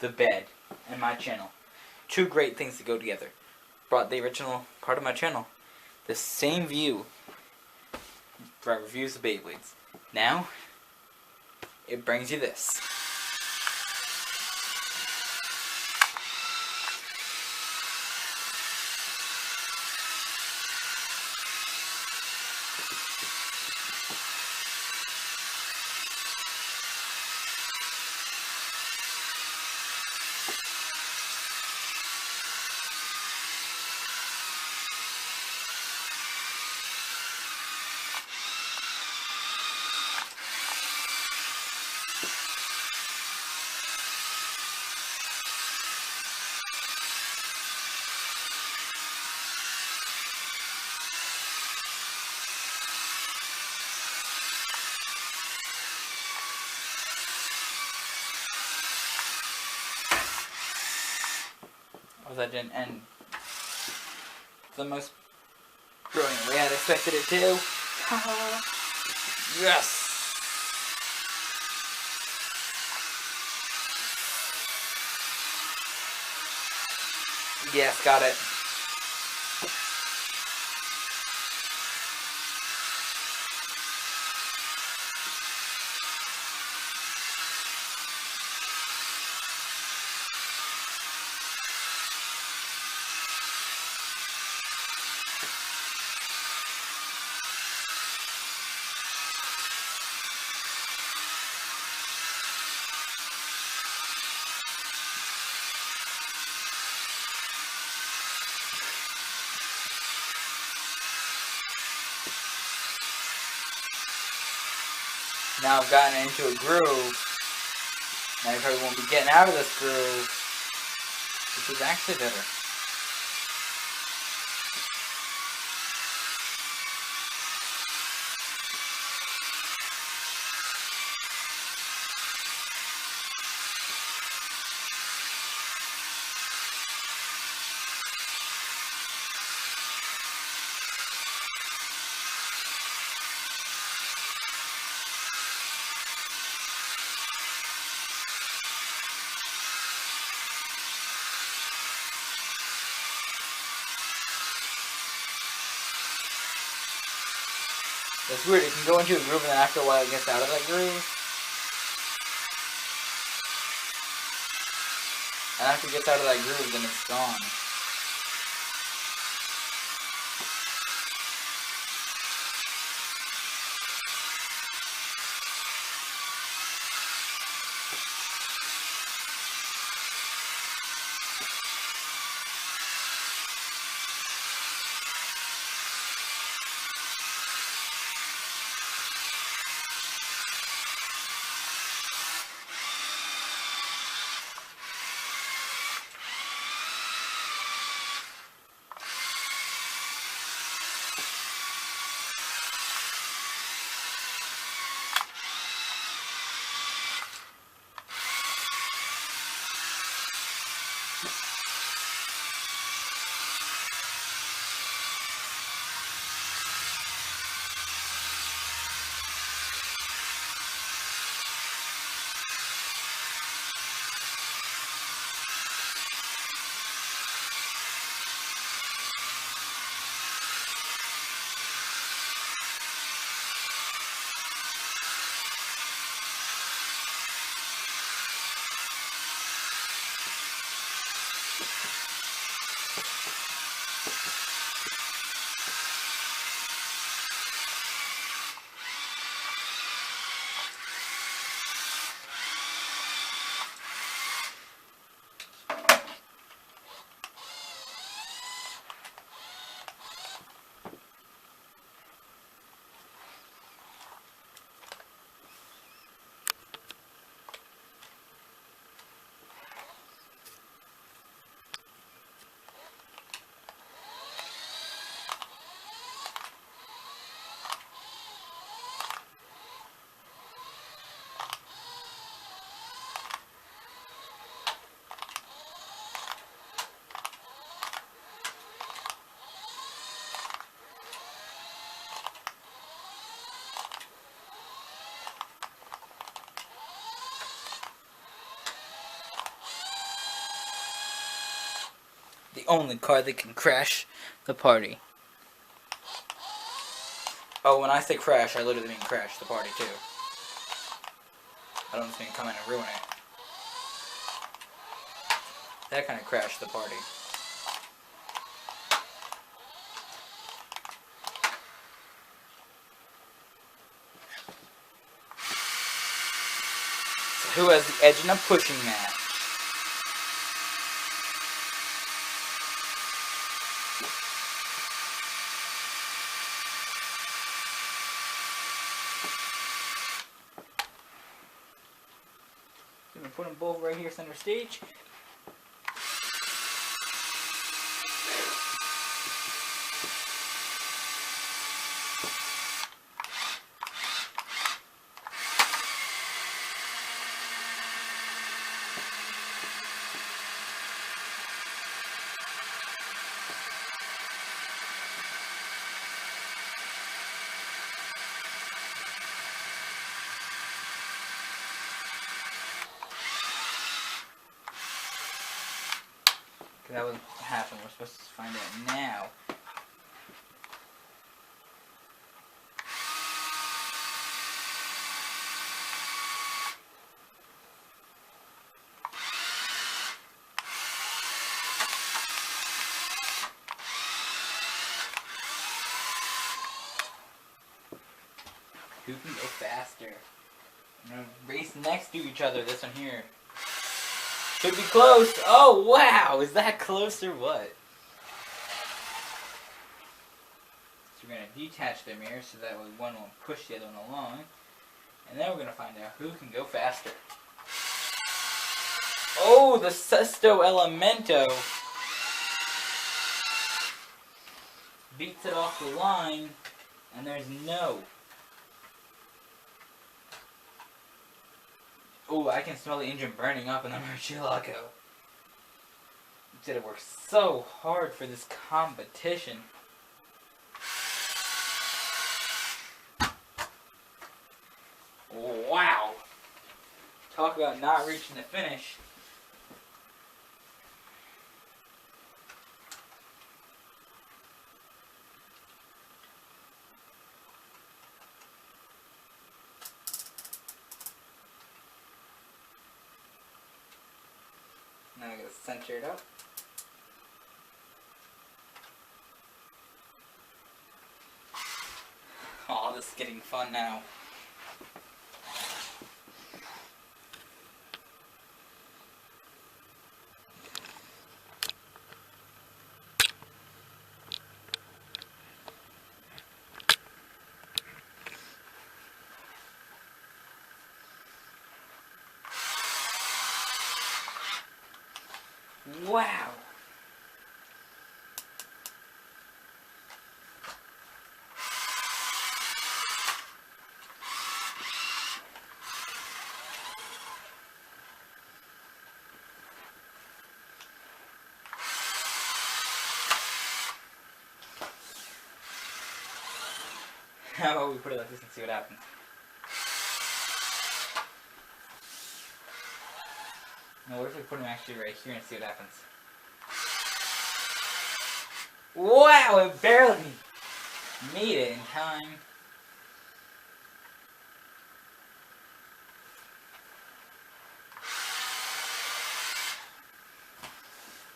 the bed, and my channel. Two great things to go together. Brought the original part of my channel. The same view for reviews of Beyblades. Now, it brings you this. That didn't end the most brilliant way I'd expected it to. Yes! Yes, got it. Now I've gotten into a groove. Now I probably won't be getting out of this groove, which is actually better. It's weird, it can go into a groove and then after a while it gets out of that groove. And after it gets out of that groove, then it's gone. The only car that can crash the party. Oh, when I say crash, I literally mean crash the party too. I don't just mean come in and ruin it. That kind of crash the party. So who has the edge in a pushing match? So we put them both right here center stage. That was what happened. We're supposed to find out now. Who can go faster? I'm gonna race next to each other. This one here. Should be close. Oh, wow. Is that close or what? So we're going to detach their mirrors so that way one won't push the other one along. And then we're going to find out who can go faster. Oh, the Sesto Elemento beats it off the line. And there's no. Oh, I can smell the engine burning up in the Murcielago. Did it work so hard for this competition? Wow! Talk about not reaching the finish. Now I gotta center it up. Oh, this is getting fun now. Wow! How about we put it like this and see what happens? Now what if we put them actually right here and see what happens? Wow, it barely made it in time.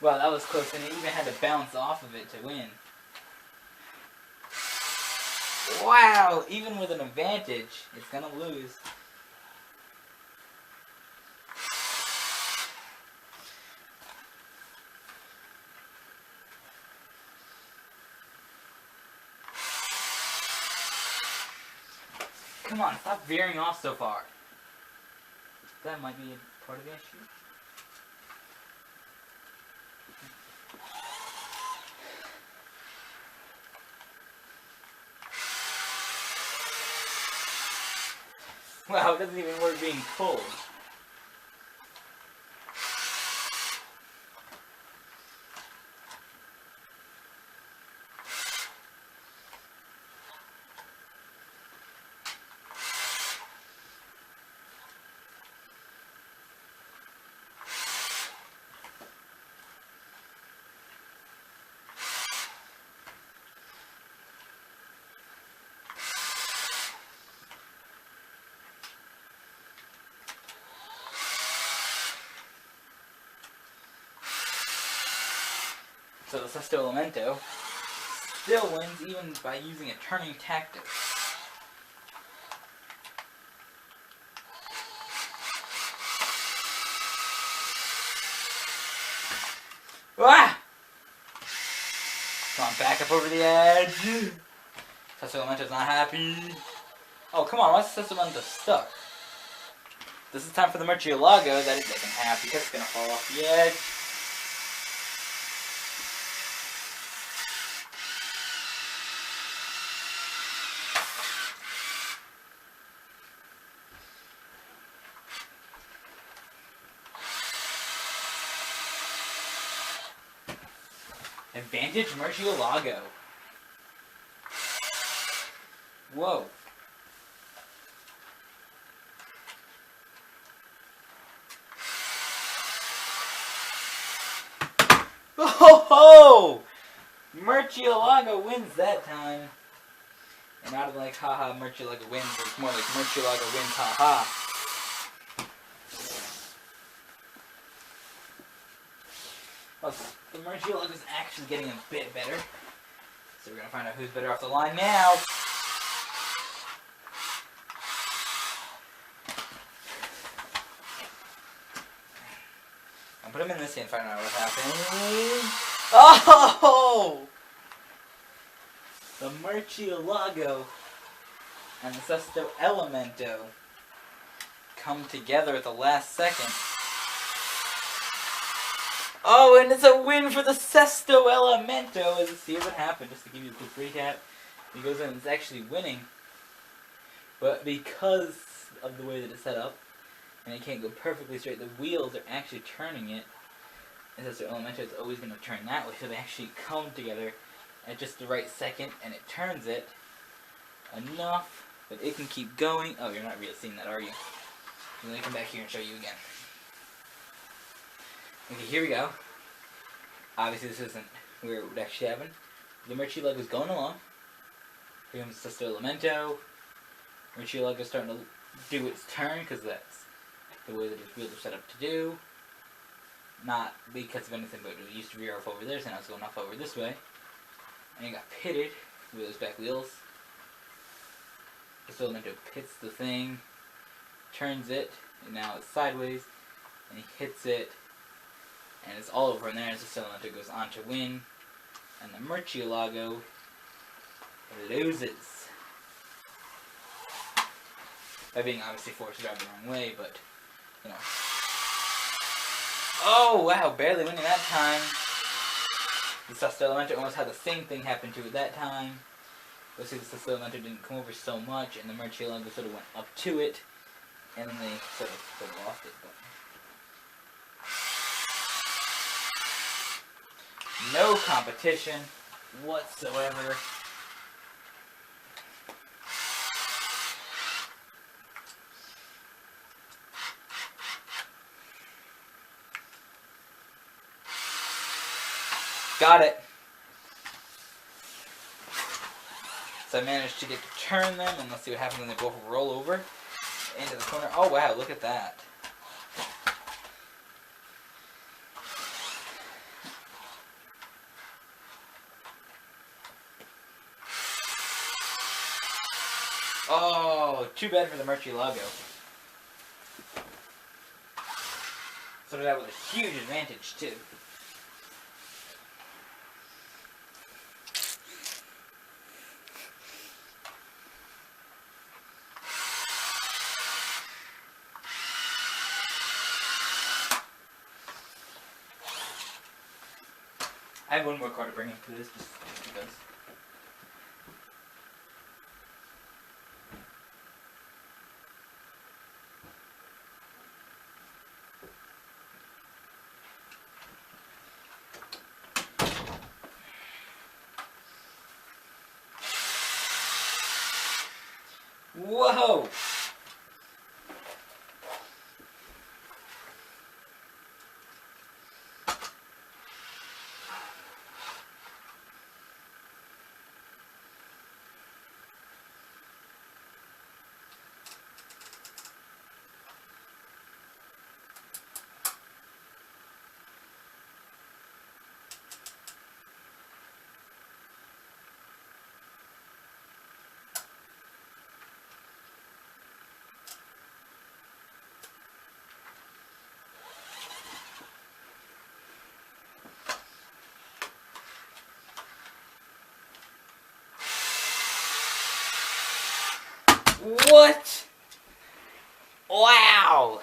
Wow, that was close, and it even had to bounce off of it to win. Wow, even with an advantage, it's gonna lose. Come on, stop veering off so far. That might be a part of the issue. Wow, it doesn't even work being pulled. So the Sesto Elemento still wins even by using a turning tactic. Ah! Come on, back up over the edge. Sesto Elemento's not happy. Oh, come on, why is Sesto Elemento stuck? This is time for the Murcielago that it doesn't have because it's going to fall off the edge. Advantage Murcielago. Whoa. Oh ho! Murcielago wins that time. And not like haha Murcielago wins, it's more like Murcielago wins haha. Well, the Murcielago is actually getting a bit better. So we're gonna find out who's better off the line now. I'll put him in this hand and find out what happened. Oh! The Murcielago and the Sesto Elemento come together at the last second. Oh, and it's a win for the Sesto Elemento. Let's see what happened, just to give you a quick recap. He goes in and it's actually winning. But because of the way that it's set up, and it can't go perfectly straight, the wheels are actually turning it. And Sesto Elemento is always going to turn that way, so they actually come together at just the right second, and it turns it enough that it can keep going. Oh, you're not really seeing that, are you? Let me come back here and show you again. Okay, here we go. Obviously, this isn't where it would actually happen. The Murcielago is going along. Here comes Sesto Elemento. Murcielago is starting to do its turn because that's the way that its wheels are set up to do. Not because of anything, but it used to veer off over there, so now it's going off over this way. And it got pitted with those back wheels. Sesto Elemento pits the thing, turns it, and now it's sideways, and he hits it. And it's all over in there as the Sesto Elemento goes on to win. And the Murcielago loses. By being obviously forced to drive the wrong way, but, you know. Oh, wow, barely winning that time. The Sesto Elemento almost had the same thing happen to it that time. But see, the Sesto Elemento didn't come over so much, and the Murcielago sort of went up to it, and then they sort of lost it. But no competition whatsoever. Got it. So I managed to get to turn them, and let's see what happens when they both roll over into the corner. Oh wow, look at that. Oh, too bad for the Murcielago. Started out with a huge advantage too. I have one more card to bring into this, just because. Whoa! What? Wow!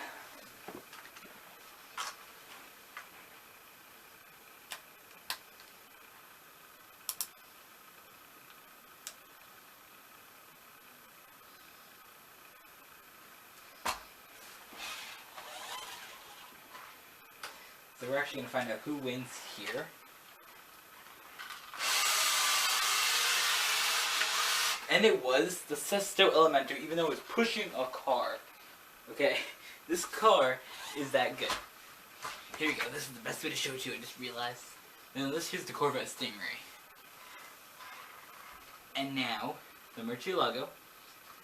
So we're actually going to find out who wins here. And it was the Sesto Elemento, even though it was pushing a car. Okay? This car is that good. Here we go. This is the best way to show it to you. I just realized. Now here's the Corvette Stingray. And now, the Murcielago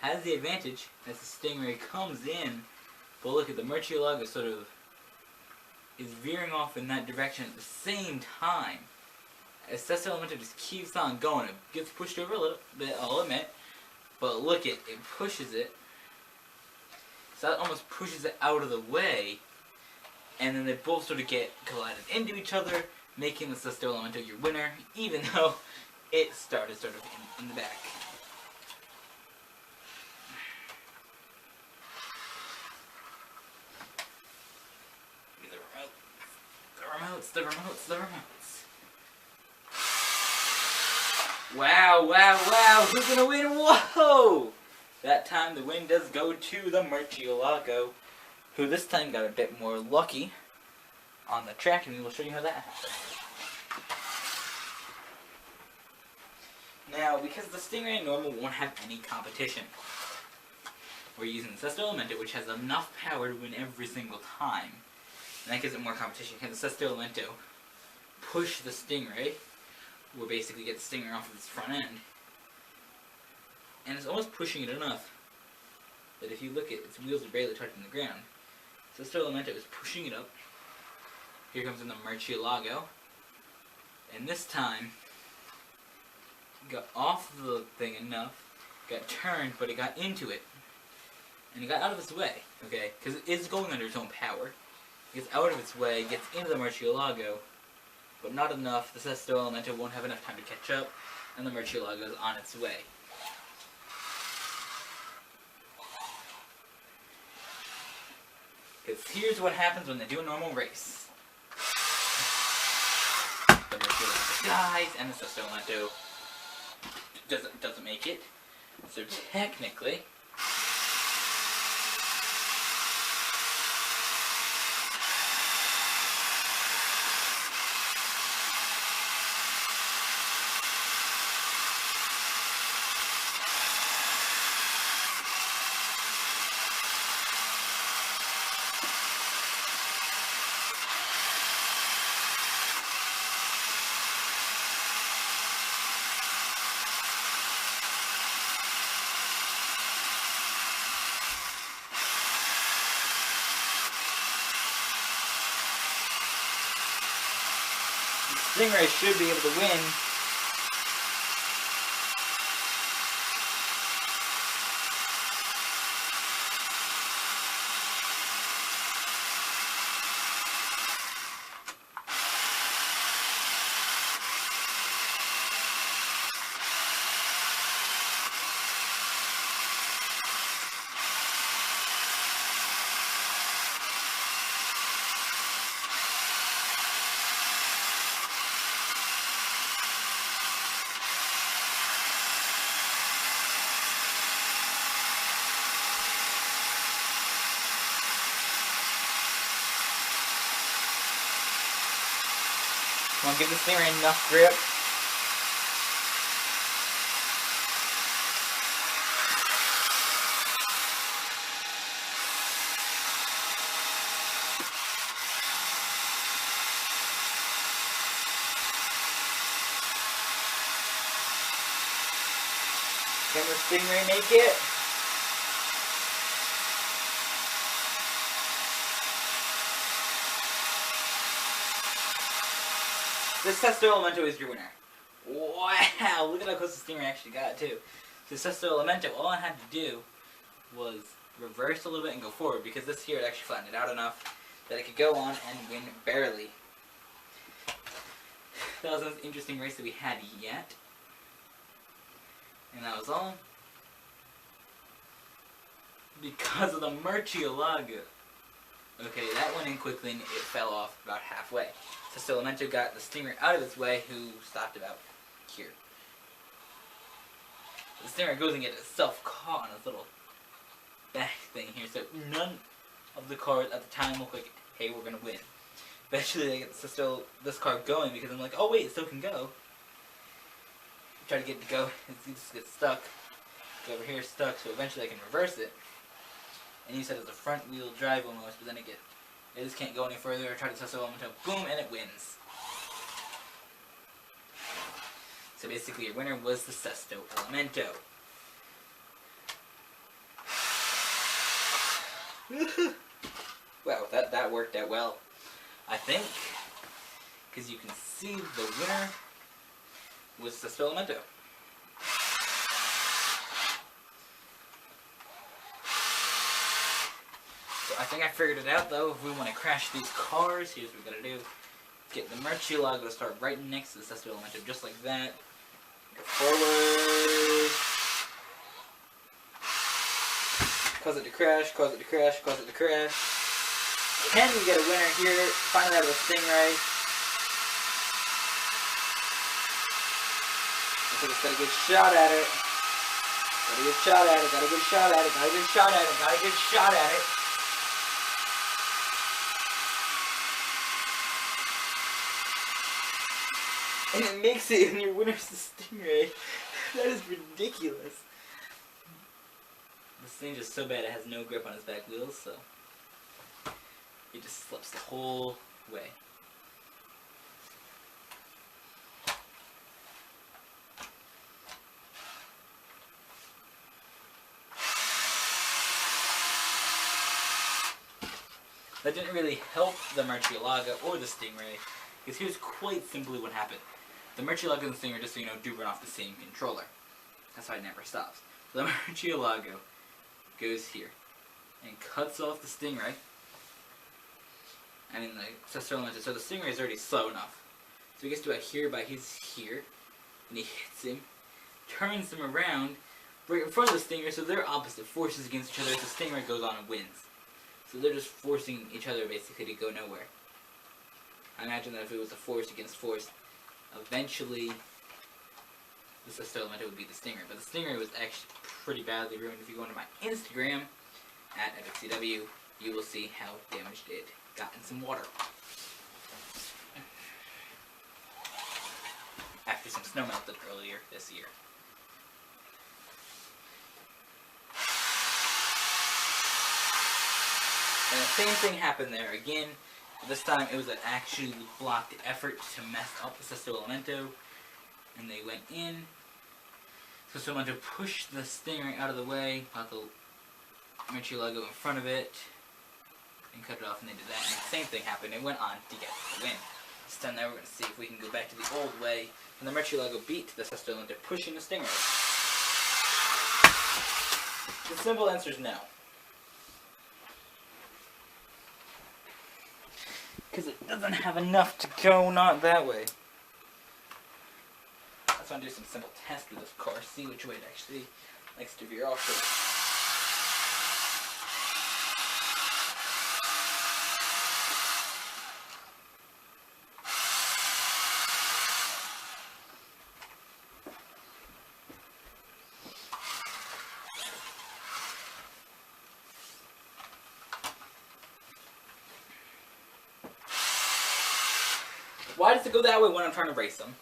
has the advantage as the Stingray comes in. But look at the Murcielago sort of is veering off in that direction at the same time. As Sesto Elemento just keeps on going. It gets pushed over a little bit, I'll admit. But look it pushes it. So that almost pushes it out of the way. And then they both sort of get collided into each other, making the Sesto Elemento your winner, even though it started sort of in the back. The remotes. Wow, who's gonna win? Whoa! That time the win does go to the Murcielago, who this time got a bit more lucky on the track, and we will show you how that happened. Now, because the Stingray normal won't have any competition, we're using the Sesto Elemento, which has enough power to win every single time. And that gives it more competition. Can the Sesto Elemento push the Stingray, or basically get the Stingray off of its front end? And it's almost pushing it enough that if you look at its wheels are barely touching the ground. Sesto Elemento is pushing it up. Here comes in the Murcielago. And this time, it got off the thing enough, got turned, but it got into it. And it got out of its way, okay? Because it is going under its own power. It gets out of its way, gets into the Murcielago, but not enough. The Sesto Elemento won't have enough time to catch up, and the Murcielago is on its way. Because here's what happens when they do a normal race. The Murcielago dies, and the Sesto Elemento doesn't make it. So technically, Stingray should be able to win. Come on, give this Stingray enough grip. Can the Stingray make it? This Sesto Elemento is your winner. Wow, look at how close the Stingray actually got too. The Sesto Elemento, all I had to do was reverse a little bit and go forward, because this here it actually flattened it out enough that it could go on and win barely. That was the most interesting race that we had yet. And that was all. because of the Murcielago. Okay, that went in quickly and it fell off about halfway. So Elemento got the Stinger out of its way, who stopped about here. The Stinger goes and gets itself caught on this little back thing here, so none of the cars at the time look like, hey, we're gonna win. Eventually they get this car going because I'm like, oh wait, it still can go. Try to get it to go, it just gets stuck. Go over here, stuck, so eventually I can reverse it. And you said it's a front wheel drive almost, but then it just can't go any further. I tried to Sesto Elemento, boom, and it wins. So basically your winner was the Sesto Elemento. Wow, that worked out well, I think, because you can see the winner was Sesto Elemento. I think I figured it out though. If we want to crash these cars, here's what we gotta do. Get the Murcielago to start right next to the Sesto Elemento, just like that. Go forward. Cause it to crash, cause it to crash, cause it to crash. Can we get a winner here? Finally out of the Stingray. I think it's got a good shot at it. Got a good shot at it, got a good shot at it, got a good shot at it, got a good shot at it. And it makes it, and your winner's the Stingray. That is ridiculous. This thing's just so bad it has no grip on its back wheels, so it just slips the whole way. That didn't really help the Murcielago or the Stingray, because here's quite simply what happened. The Murcielago and the Stinger, just so you know, do run off the same controller. That's why it never stops. So the Murcielago goes here and cuts off the Stingray. I mean, the Sesto Elemento. So the Stingray is already slow enough. So he gets to about here, by he's here, and he hits him, turns him around right in front of the Stinger, so they're opposite forces against each other. So the Stingray goes on and wins. So they're just forcing each other basically to go nowhere. I imagine that if it was a force against force, eventually the Sesto Elemento would be the Stinger. But the Stinger was actually pretty badly ruined. If you go into my Instagram, at EpicCW, you will see how damaged it got in some water. After some snow melted earlier this year. And the same thing happened there again. This time it was an actually blocked effort to mess up the Sesto Elemento. And they went in. Sesto Elemento pushed the Stinger out of the way, got the Murcielago in front of it, and cut it off, and they did that. And the same thing happened. It went on to get the win. This time now we're going to see if we can go back to the old way. And the Murcielago beat the Sesto Elemento, pushing the Stinger. The simple answer is no. Because it doesn't have enough to go not that way. Let's want to do some simple tests with this car, see which way it actually likes to veer off to. Why does it go that way when I'm trying to race them?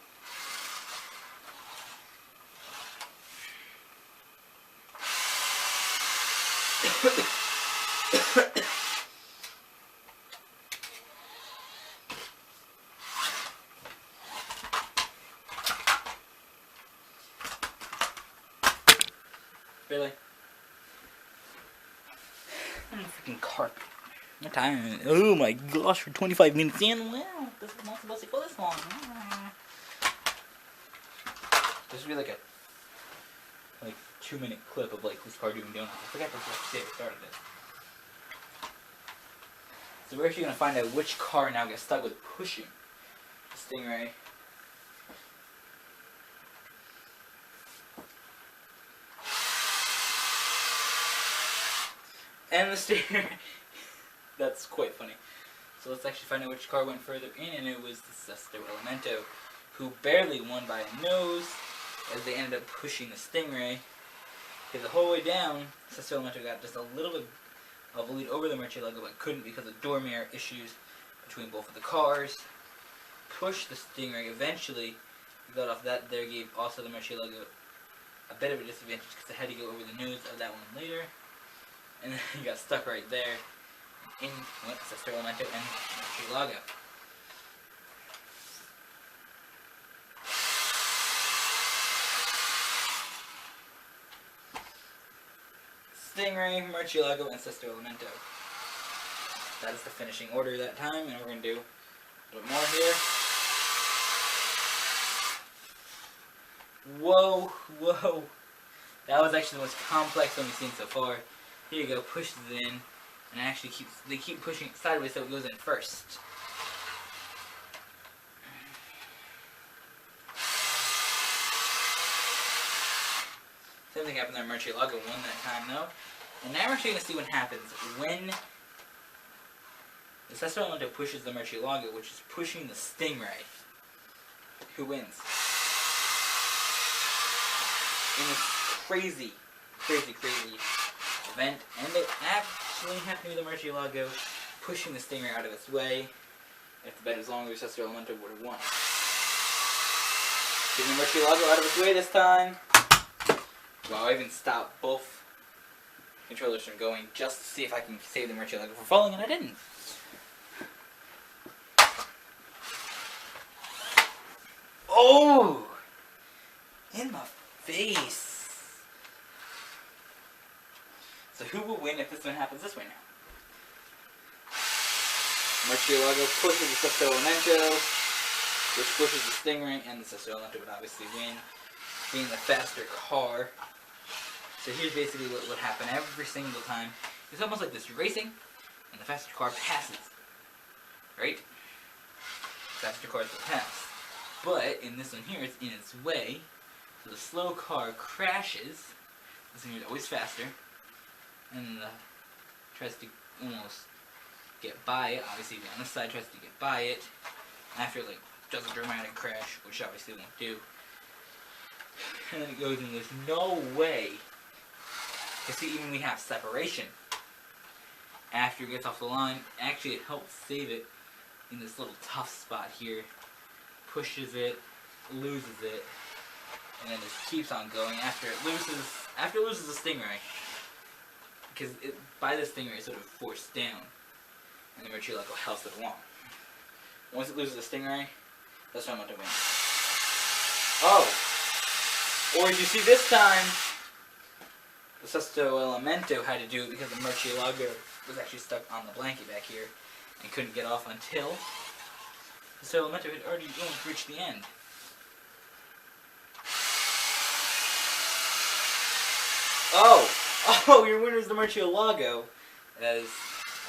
Really? I'm a freaking carpet. What time? Oh my gosh, we're 25 minutes in. Wow, this is not supposed to go this long. This would be like a 2-minute clip of like this car doing donuts. I forgot to say we started it. So we're actually gonna find out which car now gets stuck with pushing the Stingray. And the steering. That's quite funny. So let's actually find out which car went further in, and it was the Sesto Elemento, who barely won by a nose, as they ended up pushing the Stingray. Okay, the whole way down, Sesto Elemento got just a little bit of a lead over the Murcielago, but couldn't because of door mirror issues between both of the cars. Pushed the Stingray. Eventually, he got off that there, gave also the Murcielago a bit of a disadvantage because they had to go over the nose of that one later. And then he got stuck right there. In went Sesto Elemento and Murcielago. Stingray, Murcielago, and Sesto Elemento. That is the finishing order that time, and we're going to do a little more here. Whoa, whoa. That was actually the most complex one we've seen so far. Here you go, pushes it in, and actually they keep pushing it sideways so it goes in first. Same thing happened there. Murcielago won that time though. And now we're actually going to see what happens when the Sesto Elemento pushes the Murcielago, which is pushing the Stingray. Who wins? In this crazy event, and it actually happened to the Murcielago pushing the Stingray out of its way. If the bet was longer, Sesto Elemento would have won. Getting the Murcielago out of its way this time. Wow, I even stopped both controllers from going just to see if I can save the Murcielago from falling, and I didn't. Oh! In the face! So who will win if this one happens this way now? Murcielago pushes the Sesto Elemento, which pushes the Stingray, and the Sesto Elemento would obviously win, being the faster car. So here's basically what would happen every single time. It's almost like this: you're racing, and the faster car passes. Right? Faster cars will pass. But in this one here, it's in its way. So the slow car crashes. This one here is always faster. And tries to almost get by it. Obviously, on this side tries to get by it. After it does a dramatic crash, which obviously it won't do. And then it goes, and there's no way. You see, even we have separation. After it gets off the line, actually it helps save it in this little tough spot here. Pushes it, loses it, and then just keeps on going after it loses the Stingray. Because by the Stingray it's sort of forced down, and the Murcielago helps it along. Once it loses the Stingray, that's when I'm going to win. Oh! Or as you see this time, the Sesto Elemento had to do it because the Murcielago was actually stuck on the blanket back here and couldn't get off until the Sesto Elemento had already almost reached the end. Oh, your winner is the Murcielago, as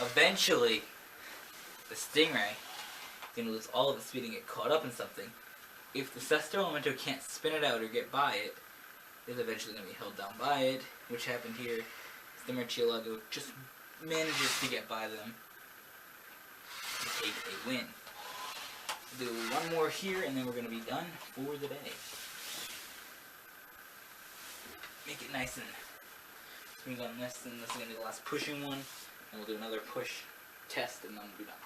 eventually the Stingray is going to lose all of its speed and get caught up in something. If the Sesto Elemento can't spin it out or get by it, it's eventually going to be held down by it, which happened here. The Murcielago just manages to get by them to take a win. We'll do one more here, and then we're going to be done for the day. Make it nice and smooth on this, and this is going to be the last pushing one, and we'll do another push test, and then we'll be done.